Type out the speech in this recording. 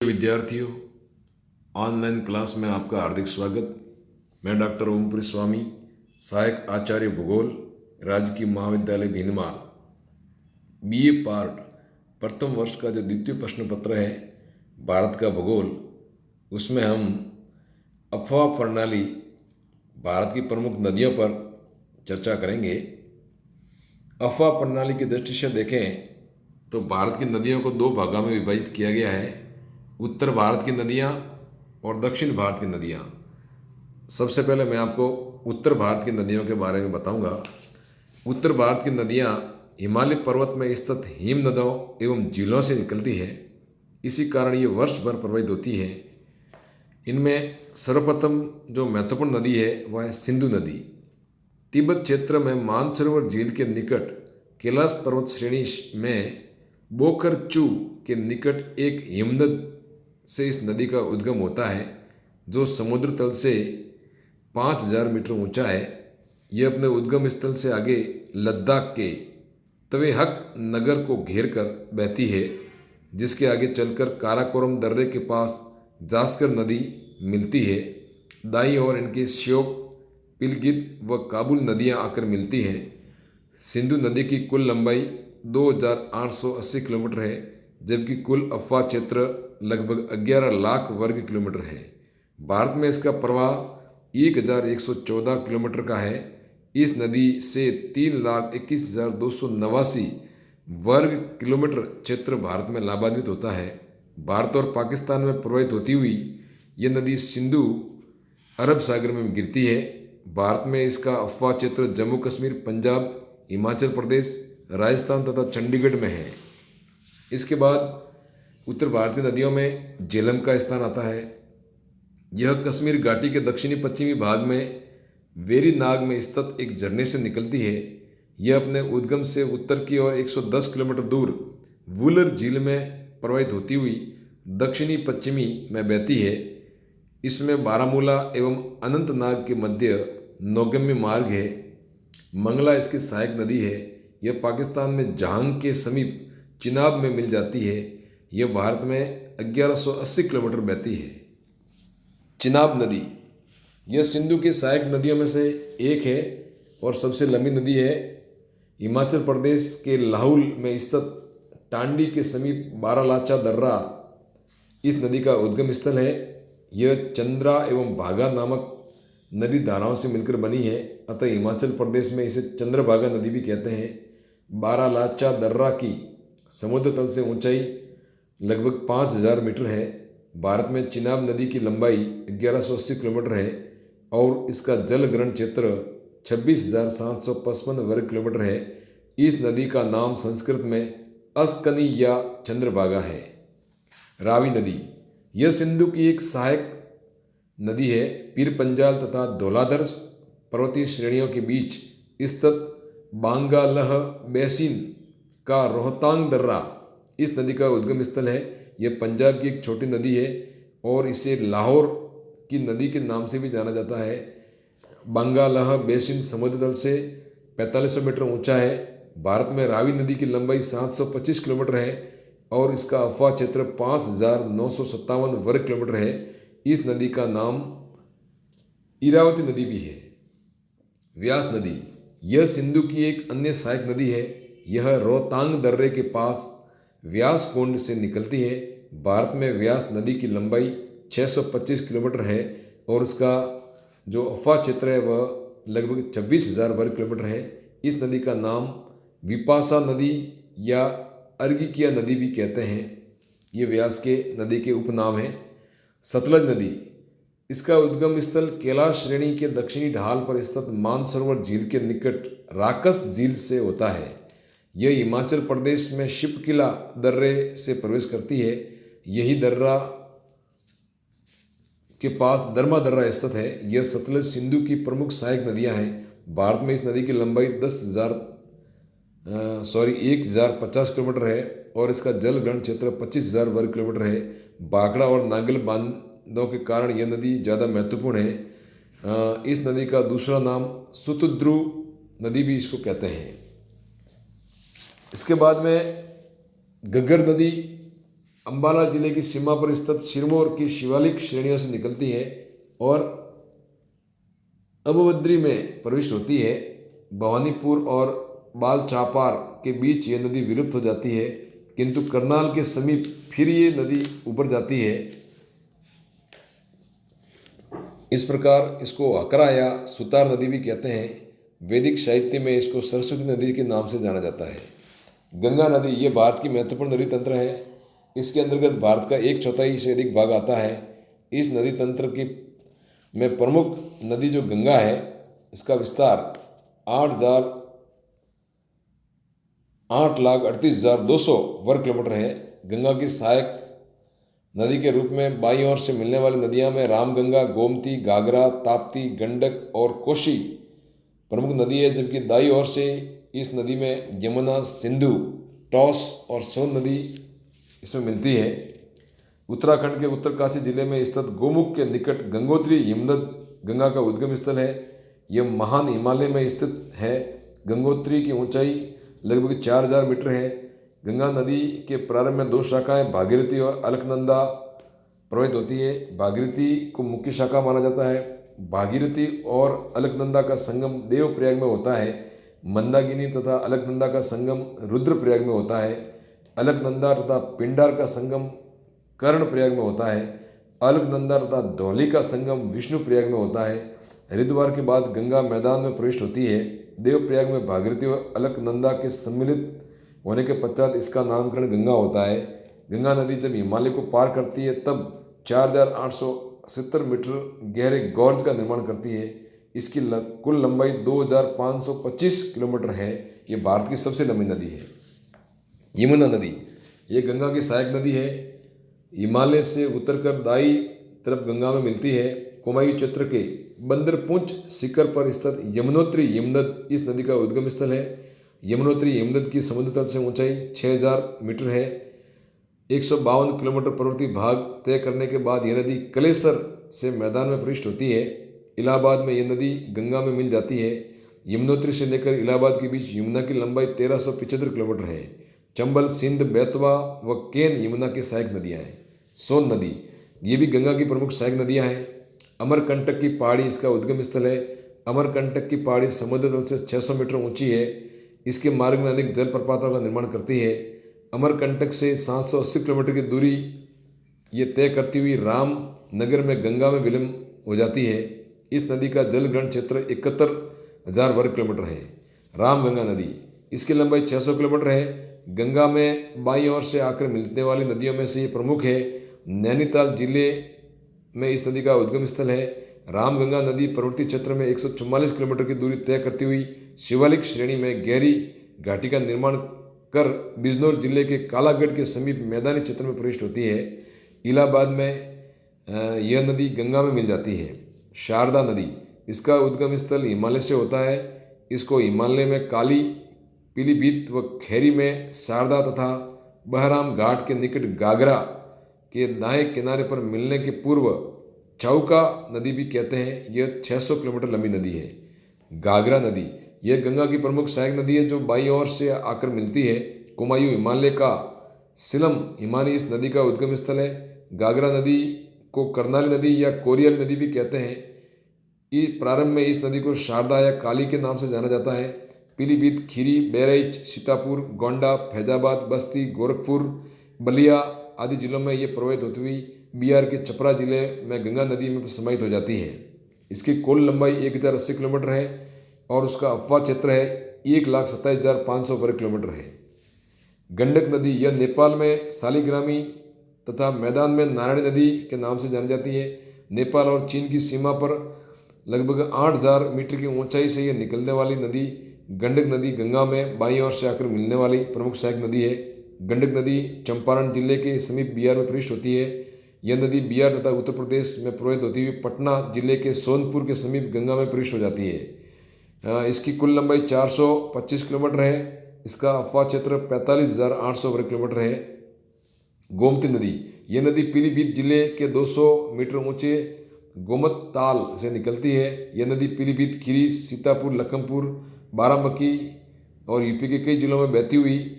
विद्यार्थियों, online class में आपका हार्दिक स्वागत। मैं डॉक्टर ओमपुरी स्वामी, सहायक आचार्य भूगोल, राजकीय महाविद्यालय भीनमाल, बीए पार्ट प्रथम वर्ष का जो द्वितीय प्रश्न पत्र है भारत का भूगोल, उसमें हम अफवाह प्रणाली भारत की प्रमुख नदियों पर चर्चा करेंगे। अफवाह प्रणाली की दृष्टि से देखें तो भारत की नदियों को दो भागों में विभाजित किया गया है, उत्तर भारत की नदियाँ और दक्षिण भारत की नदियाँ। सबसे पहले मैं आपको उत्तर भारत की नदियों के बारे में बताऊंगा। उत्तर भारत की नदियाँ हिमालय पर्वत में स्थित हिम नदों एवं झीलों से निकलती है, इसी कारण ये वर्ष भर प्रवाहित होती है। इनमें सर्वप्रथम जो महत्वपूर्ण नदी है वह है सिंधु नदी। तिब्बत क्षेत्र में मानसरोवर झील के निकट कैलाश पर्वत श्रेणी में बोखरचू के निकट एक हिमनद से इस नदी का उद्गम होता है, जो समुद्र तल से 5000 मीटर ऊंचा है। यह अपने उद्गम स्थल से आगे लद्दाख के तवेहक नगर को घेर कर बहती है, जिसके आगे चलकर काराकोरम दर्रे के पास जास्कर नदी मिलती है। दाईं ओर इनके श्योक, पिलगित व काबुल नदियां आकर मिलती हैं। सिंधु नदी की कुल लंबाई 2880 किलोमीटर है, जबकि कुल अफवाह क्षेत्र लगभग 11 लाख वर्ग किलोमीटर है। भारत में इसका प्रवाह 1114 किलोमीटर का है। इस नदी से 3,21,289 वर्ग किलोमीटर क्षेत्र भारत में लाभान्वित होता है। भारत और पाकिस्तान में प्रवाहित होती हुई यह नदी सिंधु अरब सागर में गिरती है। भारत में इसका अफवाह क्षेत्र जम्मू कश्मीर, पंजाब, हिमाचल प्रदेश, राजस्थान तथा चंडीगढ़ में है। इसके बाद उत्तर भारतीय नदियों में झेलम का स्थान आता है। यह कश्मीर घाटी के दक्षिणी पश्चिमी भाग में वेरीनाग में स्थित एक झरने से निकलती है। यह अपने उद्गम से उत्तर की ओर 110 किलोमीटर दूर वुलर झील में प्रवाहित होती हुई दक्षिणी पश्चिमी में बहती है। इसमें बारामूला एवं अनंतनाग के मध्य नौगम्य मार्ग है। मंगला इसकी सहायक नदी है। यह पाकिस्तान में जहांग के समीप चिनाब में मिल जाती है। यह भारत में 1180 किलोमीटर बहती है। चिनाब नदी यह सिंधु की सहायक नदियों में से एक है और सबसे लंबी नदी है। हिमाचल प्रदेश के लाहौल में स्थित टांडी के समीप बारालाचा दर्रा इस नदी का उद्गम स्थल है। यह चंद्रा एवं भागा नामक नदी धाराओं से मिलकर बनी है, अतः हिमाचल प्रदेश में इसे चंद्रभागा नदी भी कहते हैं। बारालाचा दर्रा की समुद्र तल से ऊंचाई लगभग 5000 मीटर है। भारत में चिनाब नदी की लंबाई 1180 किलोमीटर है और इसका जल ग्रहण क्षेत्र 26,755 वर्ग किलोमीटर है। इस नदी का नाम संस्कृत में अस्कनी या चंद्रभागा है। रावी नदी यह सिंधु की एक सहायक नदी है। पीर पंजाल तथा धौलाधर पर्वतीय श्रेणियों के बीच स्थित बांगालह बेसिन का रोहतांग दर्रा इस नदी का उद्गम स्थल है। यह पंजाब की एक छोटी नदी है और इसे लाहौर की नदी के नाम से भी जाना जाता है। बांगालह बेसिन समुद्र तल से 4500 मीटर ऊंचा है। भारत में रावी नदी की लंबाई 725 किलोमीटर है और इसका अफवाह क्षेत्र 5957 वर्ग किलोमीटर है। इस नदी का नाम इरावती नदी भी है। व्यास नदी यह सिंधु की एक अन्य सहायक नदी है। यह रोहतांग दर्रे के पास व्यास कुंड से निकलती है। भारत में व्यास नदी की लंबाई 625 किलोमीटर है और इसका जो अफवाह क्षेत्र है वह लगभग 26,000 वर्ग किलोमीटर है। इस नदी का नाम विपासा नदी या अर्गिकिया नदी भी कहते हैं। ये व्यास के नदी के उपनाम हैं। सतलज नदी इसका उद्गम स्थल कैलाश श्रेणी के दक्षिणी ढाल पर स्थित मानसरोवर झील के निकट राकस झील से होता है। यह हिमाचल प्रदेश में शिपकिला दर्रे से प्रवेश करती है। यही दर्रा के पास दरमा दर्रा स्थित है। यह सतलज सिंधु की प्रमुख सहायक नदियां हैं। भारत में इस नदी की लंबाई 1050 किलोमीटर है और इसका जल ग्रहण क्षेत्र 25,000 वर्ग किलोमीटर है। बागड़ा और नांगल बांधों के कारण यह नदी ज़्यादा महत्वपूर्ण है। इस नदी का दूसरा नाम सुतुद्रु नदी भी इसको कहते हैं। इसके बाद में घग्गर नदी अम्बाला जिले की सीमा पर स्थित सिरमौर की शिवालिक श्रेणियों से निकलती है और अबवद्री में प्रविष्ट होती है। भवानीपुर और बालचापार के बीच ये नदी विलुप्त हो जाती है, किंतु करनाल के समीप फिर ये नदी उभर जाती है। इस प्रकार इसको अकरा या सुतार नदी भी कहते हैं। वैदिक साहित्य में इसको सरस्वती नदी के नाम से जाना जाता है। गंगा नदी ये भारत की महत्वपूर्ण नदी तंत्र है। इसके अंतर्गत भारत का 1/4 से अधिक भाग आता है। इस नदी तंत्र की में प्रमुख नदी जो गंगा है, इसका विस्तार 8,38,200 वर्ग किलोमीटर है। गंगा की सहायक नदी के रूप में बाईं ओर से मिलने वाली नदियां में रामगंगा, गोमती, घाघरा, ताप्ती, गंडक और कोशी प्रमुख नदी है, जबकि दाईं ओर से इस नदी में यमुना, सिंधु, टॉस और सोन नदी इसमें मिलती है। उत्तराखंड के उत्तरकाशी जिले में स्थित गोमुख के निकट गंगोत्री हिमनद गंगा का उद्गम स्थल है। यह महान हिमालय में स्थित है। गंगोत्री की ऊंचाई लगभग 4,000 मीटर है। गंगा नदी के प्रारंभ में 2 शाखाएं भागीरथी और अलकनंदा प्रवाहित होती है। भागीरथी को मुख्य शाखा माना जाता है। भागीरथी और अलकनंदा का संगम देवप्रयाग में होता है। मंदाकिनी तथा अलकनंदा का संगम रुद्रप्रयाग में होता है। अलकनंदा तथा पिंडार का संगम कर्णप्रयाग में होता है। अलकनंदा तथा धौली का संगम विष्णुप्रयाग में होता है। हरिद्वार के बाद गंगा मैदान में प्रविष्ट होती है। देवप्रयाग में भागीरथी और अलकनंदा के सम्मिलित होने के पश्चात इसका नामकरण गंगा होता है। गंगा नदी जब हिमालय को पार करती है तब 4,870 मीटर गहरे गॉर्ज का निर्माण करती है। इसकी कुल लंबाई 2,525 किलोमीटर है। ये भारत की सबसे लंबी नदी है। यमुना नदी ये गंगा की सहायक नदी है। हिमालय से उतरकर दाई तरफ गंगा में मिलती है। कुमायूं क्षेत्र के बंदरपुंछ शिखर पर स्थित यमुनोत्री हिमनद इस नदी का उद्गम स्थल है। यमुनोत्री हिमनद की समुद्र तल से ऊंचाई 6,000 मीटर है। 152 किलोमीटर पर्वतीय भाग तय करने के बाद यह नदी कलेसर से मैदान में प्रविष्ट होती है। इलाहाबाद में यह नदी गंगा में मिल जाती है। यमुनोत्री से लेकर इलाहाबाद के बीच यमुना की लंबाई 1,375 किलोमीटर है। चंबल, सिंध, बेतवा व केन यमुना की सहायक नदियाँ हैं। सोन नदी ये भी गंगा की प्रमुख सहायक नदियाँ हैं। अमरकंटक की पहाड़ी इसका उद्गम स्थल है। अमरकंटक की पहाड़ी समुद्र तल से 600 मीटर ऊंची है। इसके मार्ग में अनेक जलप्रपातों का निर्माण करती है। अमरकंटक से 780 किलोमीटर की दूरी ये तय करती हुई रामनगर में गंगा में विलीन हो जाती है। इस नदी का जल ग्रहण क्षेत्र 71,000 वर्ग किलोमीटर है। रामगंगा नदी इसकी लंबाई 600 किलोमीटर है। गंगा में बाईं ओर से आकर मिलने वाली नदियों में से ये प्रमुख है। नैनीताल जिले में इस नदी का उद्गम स्थल है। रामगंगा नदी पर्वतीय क्षेत्र में 144 किलोमीटर की दूरी तय करती हुई शिवालिक श्रेणी में गहरी घाटी का निर्माण कर बिजनौर जिले के कालागढ़ के समीप मैदानी क्षेत्र में प्रविष्ट होती है। इलाहाबाद में यह नदी गंगा में मिल जाती है। शारदा नदी इसका उद्गम स्थल हिमालय से होता है। इसको हिमालय में काली, पीलीभीत व खैरी में शारदा तथा बहराम घाट के निकट गागरा के दाएं किनारे पर मिलने के पूर्व चौका नदी भी कहते हैं। यह 600 किलोमीटर लंबी नदी है। गागरा नदी यह गंगा की प्रमुख सहायक नदी है जो बाईं ओर से आकर मिलती है। कुमायूं हिमालय का सिलम हिमानी इस नदी का उद्गम स्थल है। गागरा नदी को कर्नाली नदी या कोरियल नदी भी कहते हैं। प्रारंभ में इस नदी को शारदा या काली के नाम से जाना जाता है। पीलीभीत, खीरी, बहराइच, सीतापुर, गोंडा, फैजाबाद, बस्ती, गोरखपुर, बलिया आदि जिलों में ये प्रवाहित होती हुई बिहार के छपरा जिले में गंगा नदी में समाहित हो जाती है। इसकी कुल लंबाई 1,080 किलोमीटर है और उसका अपवाह क्षेत्र है 1,27,500 वर्ग किलोमीटर है। गंडक नदी यह नेपाल में सालीग्रामी तथा मैदान में नारायणी नदी के नाम से जानी जाती है। नेपाल और चीन की सीमा पर लगभग 8,000 मीटर की ऊंचाई से यह निकलने वाली नदी गंडक नदी गंगा में बाईं ओर से आकर मिलने वाली प्रमुख सहायक नदी है। गंडक नदी चंपारण जिले के समीप बिहार में प्रविष्ट होती है। यह नदी बिहार तथा उत्तर प्रदेश में प्रवाहित होती हुई पटना जिले के सोनपुर के समीप गंगा में प्रविष्ट हो जाती है। इसकी कुल लंबाई 425 किलोमीटर है। इसका अपवाह क्षेत्र 45,800 वर्ग किलोमीटर है। गोमती नदी यह नदी पीलीभीत जिले के 200 मीटर ऊंचे गोमत ताल से निकलती है। यह नदी पीलीभीत, खीरी, सीतापुर, लखनपुर, बाराबंकी और यूपी के कई जिलों में बहती हुई